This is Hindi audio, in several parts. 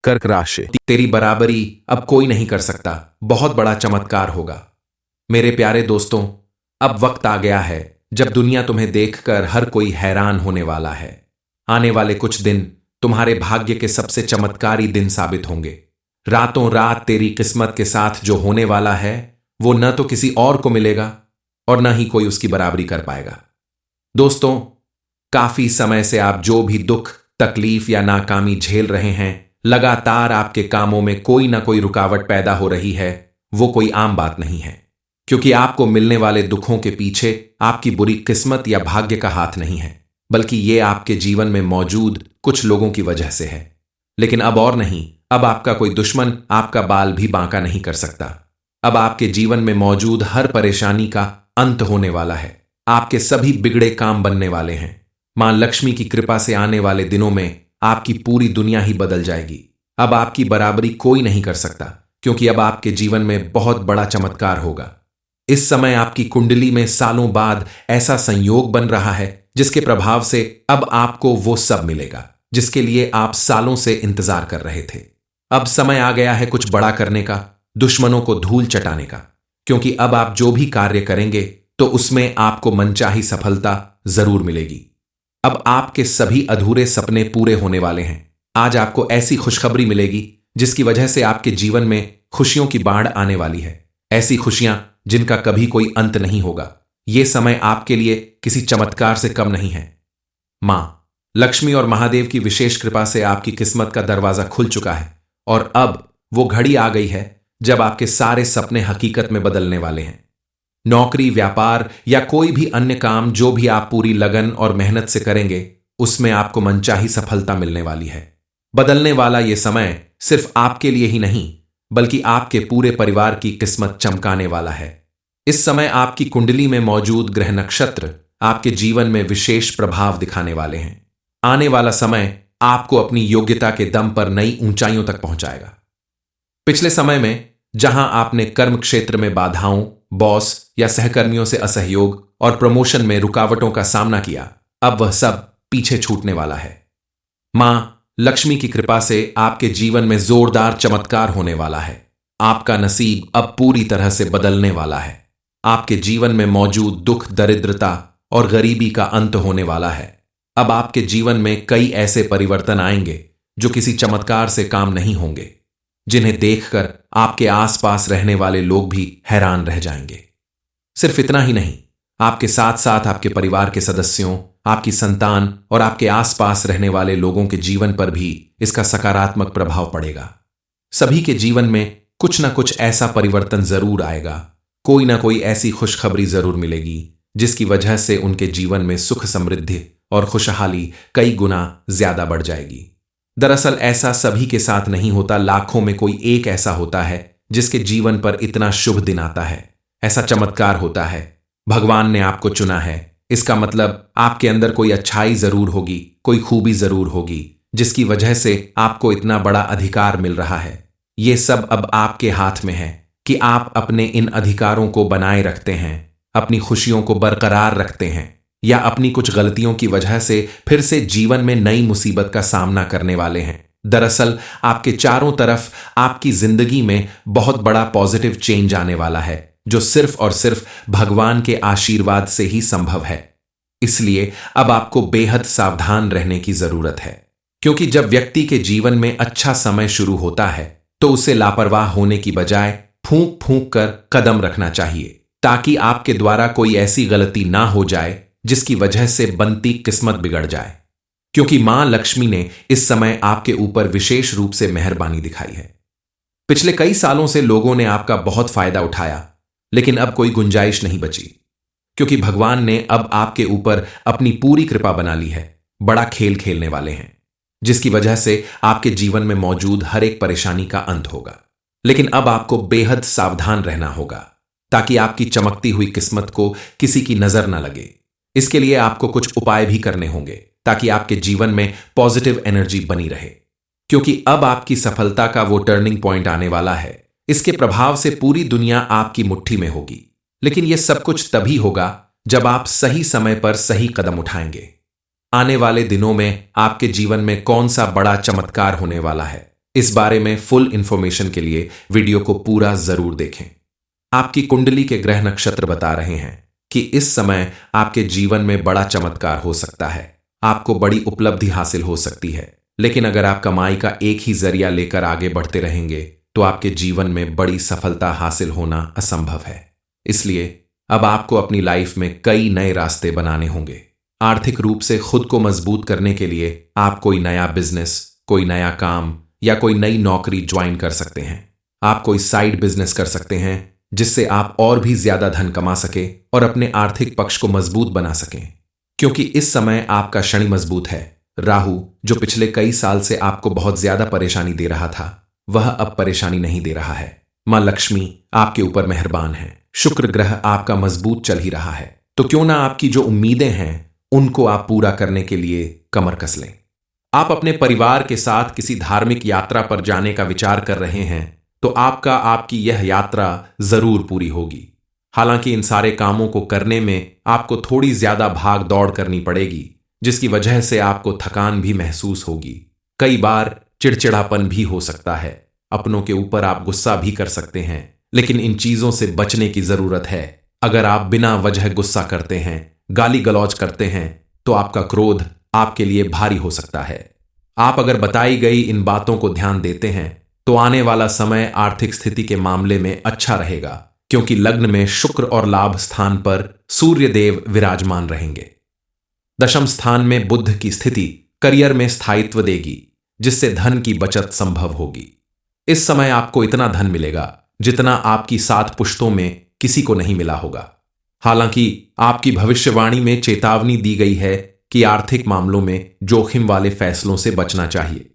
कर्क राशि। तेरी बराबरी अब कोई नहीं कर सकता, बहुत बड़ा चमत्कार होगा। मेरे प्यारे दोस्तों, अब वक्त आ गया है जब दुनिया तुम्हें देखकर हर कोई हैरान होने वाला है। आने वाले कुछ दिन तुम्हारे भाग्य के सबसे चमत्कारी दिन साबित होंगे। रातों रात तेरी किस्मत के साथ जो होने वाला है वो न तो किसी और को मिलेगा और न ही कोई उसकी बराबरी कर पाएगा। दोस्तों, काफी समय से आप जो भी दुख, तकलीफ या नाकामी झेल रहे हैं, लगातार आपके कामों में कोई ना कोई रुकावट पैदा हो रही है, वो कोई आम बात नहीं है। क्योंकि आपको मिलने वाले दुखों के पीछे आपकी बुरी किस्मत या भाग्य का हाथ नहीं है, बल्कि ये आपके जीवन में मौजूद कुछ लोगों की वजह से है। लेकिन अब और नहीं, अब आपका कोई दुश्मन आपका बाल भी बांका नहीं कर सकता। अब आपके जीवन में मौजूद हर परेशानी का अंत होने वाला है। आपके सभी बिगड़े काम बनने वाले हैं। मां लक्ष्मी की कृपा से आने वाले दिनों में आपकी पूरी दुनिया ही बदल जाएगी। अब आपकी बराबरी कोई नहीं कर सकता, क्योंकि अब आपके जीवन में बहुत बड़ा चमत्कार होगा। इस समय आपकी कुंडली में सालों बाद ऐसा संयोग बन रहा है जिसके प्रभाव से अब आपको वो सब मिलेगा जिसके लिए आप सालों से इंतजार कर रहे थे। अब समय आ गया है कुछ बड़ा करने का, दुश्मनों को धूल चटाने का, क्योंकि अब आप जो भी कार्य करेंगे तो उसमें आपको मनचाही सफलता जरूर मिलेगी। अब आपके सभी अधूरे सपने पूरे होने वाले हैं। आज आपको ऐसी खुशखबरी मिलेगी जिसकी वजह से आपके जीवन में खुशियों की बाढ़ आने वाली है। ऐसी खुशियां जिनका कभी कोई अंत नहीं होगा। यह समय आपके लिए किसी चमत्कार से कम नहीं है। मां लक्ष्मी और महादेव की विशेष कृपा से आपकी किस्मत का दरवाजा खुल चुका है और अब वो घड़ी आ गई है जब आपके सारे सपने हकीकत में बदलने वाले हैं। नौकरी, व्यापार या कोई भी अन्य काम जो भी आप पूरी लगन और मेहनत से करेंगे, उसमें आपको मनचाही सफलता मिलने वाली है। बदलने वाला यह समय सिर्फ आपके लिए ही नहीं, बल्कि आपके पूरे परिवार की किस्मत चमकाने वाला है। इस समय आपकी कुंडली में मौजूद ग्रह नक्षत्र आपके जीवन में विशेष प्रभाव दिखाने वाले हैं। आने वाला समय आपको अपनी योग्यता के दम पर नई ऊंचाइयों तक पहुंचाएगा। पिछले समय में जहां आपने कर्म क्षेत्र में बाधाओं, बॉस या सहकर्मियों से असहयोग और प्रमोशन में रुकावटों का सामना किया, अब वह सब पीछे छूटने वाला है। मां लक्ष्मी की कृपा से आपके जीवन में जोरदार चमत्कार होने वाला है। आपका नसीब अब पूरी तरह से बदलने वाला है। आपके जीवन में मौजूद दुख, दरिद्रता और गरीबी का अंत होने वाला है। अब आपके जीवन में कई ऐसे परिवर्तन आएंगे जो किसी चमत्कार से काम नहीं होंगे, जिन्हें देखकर आपके आसपास रहने वाले लोग भी हैरान रह जाएंगे। सिर्फ इतना ही नहीं, आपके साथ साथ आपके परिवार के सदस्यों, आपकी संतान और आपके आसपास रहने वाले लोगों के जीवन पर भी इसका सकारात्मक प्रभाव पड़ेगा। सभी के जीवन में कुछ ना कुछ ऐसा परिवर्तन जरूर आएगा। कोई ना कोई ऐसी खुशखबरी जरूर मिलेगी जिसकी वजह से उनके जीवन में सुख, समृद्धि और खुशहाली कई गुना ज्यादा बढ़ जाएगी। दरअसल ऐसा सभी के साथ नहीं होता, लाखों में कोई एक ऐसा होता है जिसके जीवन पर इतना शुभ दिन आता है। ऐसा चमत्कार होता है। भगवान ने आपको चुना है, इसका मतलब आपके अंदर कोई अच्छाई जरूर होगी, कोई खूबी जरूर होगी, जिसकी वजह से आपको इतना बड़ा अधिकार मिल रहा है। ये सब अब आपके हाथ में है कि आप अपने इन अधिकारों को बनाए रखते हैं, अपनी खुशियों को बरकरार रखते हैं, या अपनी कुछ गलतियों की वजह से फिर से जीवन में नई मुसीबत का सामना करने वाले हैं। दरअसल आपके चारों तरफ आपकी जिंदगी में बहुत बड़ा पॉजिटिव चेंज आने वाला है, जो सिर्फ और सिर्फ भगवान के आशीर्वाद से ही संभव है। इसलिए अब आपको बेहद सावधान रहने की जरूरत है, क्योंकि जब व्यक्ति के जीवन में अच्छा समय शुरू होता है तो उसे लापरवाह होने की बजाय फूंक फूंक कर कदम रखना चाहिए, ताकि आपके द्वारा कोई ऐसी गलती ना हो जाए जिसकी वजह से बनती किस्मत बिगड़ जाए। क्योंकि मां लक्ष्मी ने इस समय आपके ऊपर विशेष रूप से मेहरबानी दिखाई है। पिछले कई सालों से लोगों ने आपका बहुत फायदा उठाया, लेकिन अब कोई गुंजाइश नहीं बची, क्योंकि भगवान ने अब आपके ऊपर अपनी पूरी कृपा बना ली है। बड़ा खेल खेलने वाले हैं, जिसकी वजह से आपके जीवन में मौजूद हर एक परेशानी का अंत होगा। लेकिन अब आपको बेहद सावधान रहना होगा, ताकि आपकी चमकती हुई किस्मत को किसी की नजर न लगे। इसके लिए आपको कुछ उपाय भी करने होंगे, ताकि आपके जीवन में पॉजिटिव एनर्जी बनी रहे। क्योंकि अब आपकी सफलता का वो टर्निंग पॉइंट आने वाला है। इसके प्रभाव से पूरी दुनिया आपकी मुट्ठी में होगी। लेकिन यह सब कुछ तभी होगा जब आप सही समय पर सही कदम उठाएंगे। आने वाले दिनों में आपके जीवन में कौन सा बड़ा चमत्कार होने वाला है, इस बारे में फुल इंफॉर्मेशन के लिए वीडियो को पूरा जरूर देखें। आपकी कुंडली के ग्रह नक्षत्र बता रहे हैं कि इस समय आपके जीवन में बड़ा चमत्कार हो सकता है, आपको बड़ी उपलब्धि हासिल हो सकती है। लेकिन अगर आप कमाई का एक ही जरिया लेकर आगे बढ़ते रहेंगे तो आपके जीवन में बड़ी सफलता हासिल होना असंभव है। इसलिए अब आपको अपनी लाइफ में कई नए रास्ते बनाने होंगे। आर्थिक रूप से खुद को मजबूत करने के लिए आप कोई नया बिजनेस, कोई नया काम या कोई नई नौकरी ज्वाइन कर सकते हैं। आप कोई साइड बिजनेस कर सकते हैं जिससे आप और भी ज्यादा धन कमा सके और अपने आर्थिक पक्ष को मजबूत बना सकें। क्योंकि इस समय आपका शनि मजबूत है। राहु, जो पिछले कई साल से आपको बहुत ज्यादा परेशानी दे रहा था, वह अब परेशानी नहीं दे रहा है। मां लक्ष्मी आपके ऊपर मेहरबान है। शुक्र ग्रह आपका मजबूत चल ही रहा है, तो क्यों ना आपकी जो उम्मीदें हैं उनको आप पूरा करने के लिए कमर कस लें। आप अपने परिवार के साथ किसी धार्मिक यात्रा पर जाने का विचार कर रहे हैं तो आपकी यह यात्रा जरूर पूरी होगी। हालांकि इन सारे कामों को करने में आपको थोड़ी ज्यादा भाग दौड़ करनी पड़ेगी, जिसकी वजह से आपको थकान भी महसूस होगी। कई बार चिड़चिड़ापन भी हो सकता है। अपनों के ऊपर आप गुस्सा भी कर सकते हैं, लेकिन इन चीजों से बचने की जरूरत है। अगर आप बिना वजह गुस्सा करते हैं, गाली गलौज करते हैं, तो आपका क्रोध आपके लिए भारी हो सकता है। आप अगर बताई गई इन बातों को ध्यान देते हैं तो आने वाला समय आर्थिक स्थिति के मामले में अच्छा रहेगा, क्योंकि लग्न में शुक्र और लाभ स्थान पर सूर्य देव विराजमान रहेंगे। दशम स्थान में बुध की स्थिति करियर में स्थायित्व देगी, जिससे धन की बचत संभव होगी। इस समय आपको इतना धन मिलेगा जितना आपकी 7 पुश्तों में किसी को नहीं मिला होगा। हालांकि आपकी भविष्यवाणी में चेतावनी दी गई है कि आर्थिक मामलों में जोखिम वाले फैसलों से बचना चाहिए।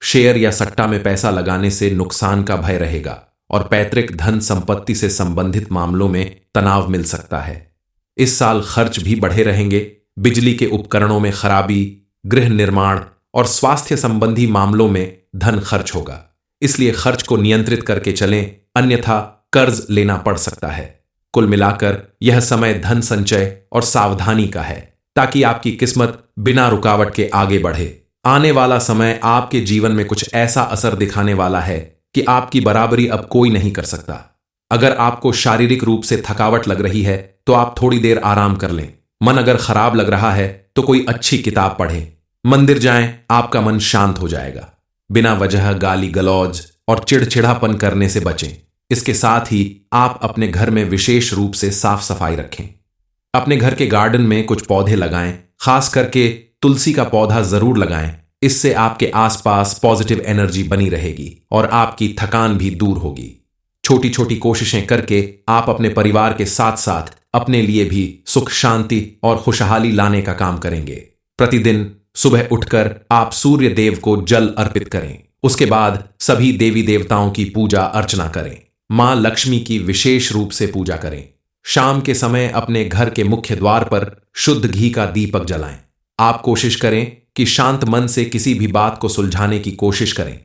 शेयर या सट्टा में पैसा लगाने से नुकसान का भय रहेगा और पैतृक धन संपत्ति से संबंधित मामलों में तनाव मिल सकता है। इस साल खर्च भी बढ़े रहेंगे। बिजली के उपकरणों में खराबी, गृह निर्माण और स्वास्थ्य संबंधी मामलों में धन खर्च होगा। इसलिए खर्च को नियंत्रित करके चलें, अन्यथा कर्ज लेना पड़ सकता है। कुल मिलाकर यह समय धन संचय और सावधानी का है, ताकि आपकी किस्मत बिना रुकावट के आगे बढ़े। आने वाला समय आपके जीवन में कुछ ऐसा असर दिखाने वाला है कि आपकी बराबरी अब कोई नहीं कर सकता। अगर आपको शारीरिक रूप से थकावट लग रही है तो आप थोड़ी देर आराम कर लें। मन अगर खराब लग रहा है तो कोई अच्छी किताब पढ़ें, मंदिर जाएं, आपका मन शांत हो जाएगा। बिना वजह गाली गलौज और चिड़चिड़ापन करने से बचें। इसके साथ ही आप अपने घर में विशेष रूप से साफ सफाई रखें। अपने घर के गार्डन में कुछ पौधे लगाएं, खास करके तुलसी का पौधा जरूर लगाएं। इससे आपके आसपास पॉजिटिव एनर्जी बनी रहेगी और आपकी थकान भी दूर होगी। छोटी छोटी कोशिशें करके आप अपने परिवार के साथ साथ अपने लिए भी सुख शांति और खुशहाली लाने का काम करेंगे। प्रतिदिन सुबह उठकर आप सूर्य देव को जल अर्पित करें। उसके बाद सभी देवी देवताओं की पूजा अर्चना करें। मां लक्ष्मी की विशेष रूप से पूजा करें। शाम के समय अपने घर के मुख्य द्वार पर शुद्ध घी का दीपक जलाएं। आप कोशिश करें कि शांत मन से किसी भी बात को सुलझाने की कोशिश करें।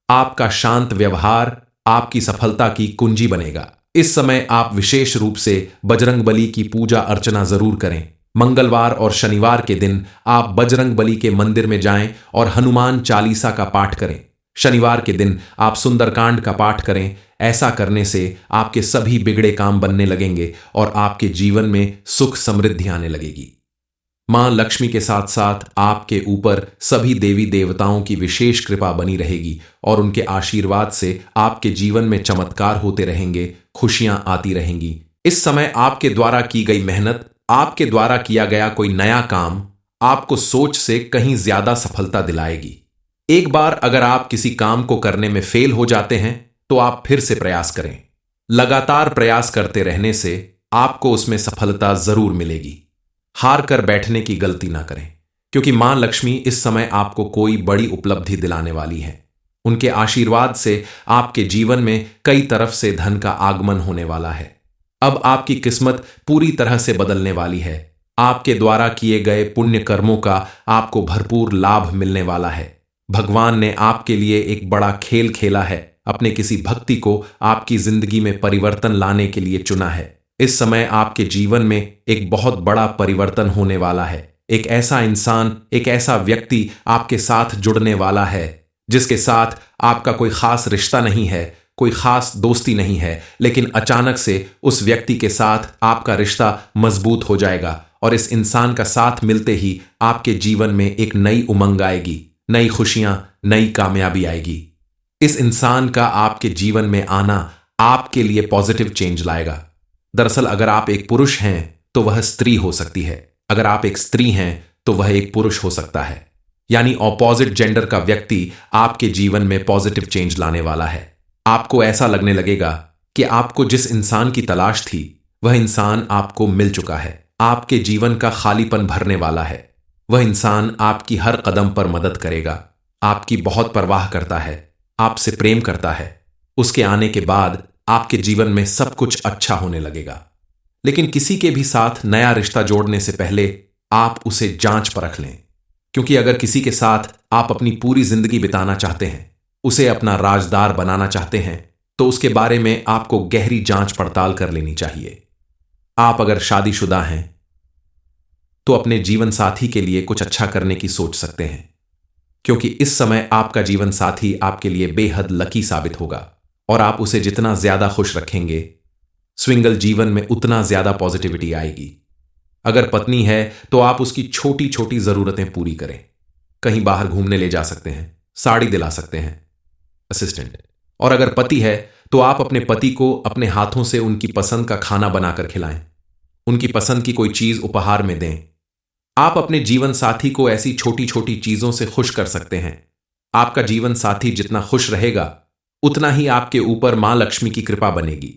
आपका शांत व्यवहार आपकी सफलता की कुंजी बनेगा। इस समय आप विशेष रूप से बजरंग बली की पूजा अर्चना जरूर करें। मंगलवार और शनिवार के दिन आप बजरंग बली के मंदिर में जाएं और हनुमान चालीसा का पाठ करें। शनिवार के दिन आप सुंदरकांड का पाठ करें। ऐसा करने से आपके सभी बिगड़े काम बनने लगेंगे और आपके जीवन में सुख समृद्धि आने लगेगी। मां लक्ष्मी के साथ साथ आपके ऊपर सभी देवी देवताओं की विशेष कृपा बनी रहेगी और उनके आशीर्वाद से आपके जीवन में चमत्कार होते रहेंगे, खुशियां आती रहेंगी। इस समय आपके द्वारा की गई मेहनत, आपके द्वारा किया गया कोई नया काम आपको सोच से कहीं ज्यादा सफलता दिलाएगी। एक बार अगर आप किसी काम को करने में फेल हो जाते हैं तो आप फिर से प्रयास करें। लगातार प्रयास करते रहने से आपको उसमें सफलता जरूर मिलेगी। हार कर बैठने की गलती ना करें, क्योंकि मां लक्ष्मी इस समय आपको कोई बड़ी उपलब्धि दिलाने वाली है। उनके आशीर्वाद से आपके जीवन में कई तरफ से धन का आगमन होने वाला है। अब आपकी किस्मत पूरी तरह से बदलने वाली है। आपके द्वारा किए गए पुण्य कर्मों का आपको भरपूर लाभ मिलने वाला है। भगवान ने आपके लिए एक बड़ा खेल खेला है। अपने किसी भक्ति को आपकी जिंदगी में परिवर्तन लाने के लिए चुना है। इस समय आपके जीवन में एक बहुत बड़ा परिवर्तन होने वाला है। एक ऐसा इंसान, एक ऐसा व्यक्ति आपके साथ जुड़ने वाला है जिसके साथ आपका कोई खास रिश्ता नहीं है, कोई खास दोस्ती नहीं है, लेकिन अचानक से उस व्यक्ति के साथ आपका रिश्ता मजबूत हो जाएगा और इस इंसान का साथ मिलते ही आपके जीवन में एक नई उमंग आएगी, नई खुशियां, नई कामयाबी आएगी। इस इंसान का आपके जीवन में आना आपके लिए पॉजिटिव चेंज लाएगा। दरअसल अगर आप एक पुरुष हैं तो वह स्त्री हो सकती है, अगर आप एक स्त्री हैं तो वह एक पुरुष हो सकता है। यानी ऑपोजिट जेंडर का व्यक्ति आपके जीवन में पॉजिटिव चेंज लाने वाला है। आपको ऐसा लगने लगेगा कि आपको जिस इंसान की तलाश थी वह इंसान आपको मिल चुका है, आपके जीवन का खालीपन भरने वाला है। वह इंसान आपकी हर कदम पर मदद करेगा, आपकी बहुत परवाह करता है, आपसे प्रेम करता है। उसके आने के बाद आपके जीवन में सब कुछ अच्छा होने लगेगा। लेकिन किसी के भी साथ नया रिश्ता जोड़ने से पहले आप उसे जांच परख लें, क्योंकि अगर किसी के साथ आप अपनी पूरी जिंदगी बिताना चाहते हैं, उसे अपना राजदार बनाना चाहते हैं, तो उसके बारे में आपको गहरी जांच पड़ताल कर लेनी चाहिए। आप अगर शादीशुदा हैं तो अपने जीवन साथी के लिए कुछ अच्छा करने की सोच सकते हैं, क्योंकि इस समय आपका जीवन साथी आपके लिए बेहद लकी साबित होगा और आप उसे जितना ज्यादा खुश रखेंगे, स्विंगल जीवन में उतना ज्यादा पॉजिटिविटी आएगी। अगर पत्नी है तो आप उसकी छोटी छोटी जरूरतें पूरी करें। कहीं बाहर घूमने ले जा सकते हैं, साड़ी दिला सकते हैं, असिस्टेंट। और अगर पति है तो आप अपने पति को अपने हाथों से उनकी पसंद का खाना बनाकर खिलाएं, उनकी पसंद की कोई चीज उपहार में दें। आप अपने जीवन साथी को ऐसी छोटी छोटी चीजों से खुश कर सकते हैं। आपका जीवन साथी जितना खुश रहेगा उतना ही आपके ऊपर मां लक्ष्मी की कृपा बनेगी।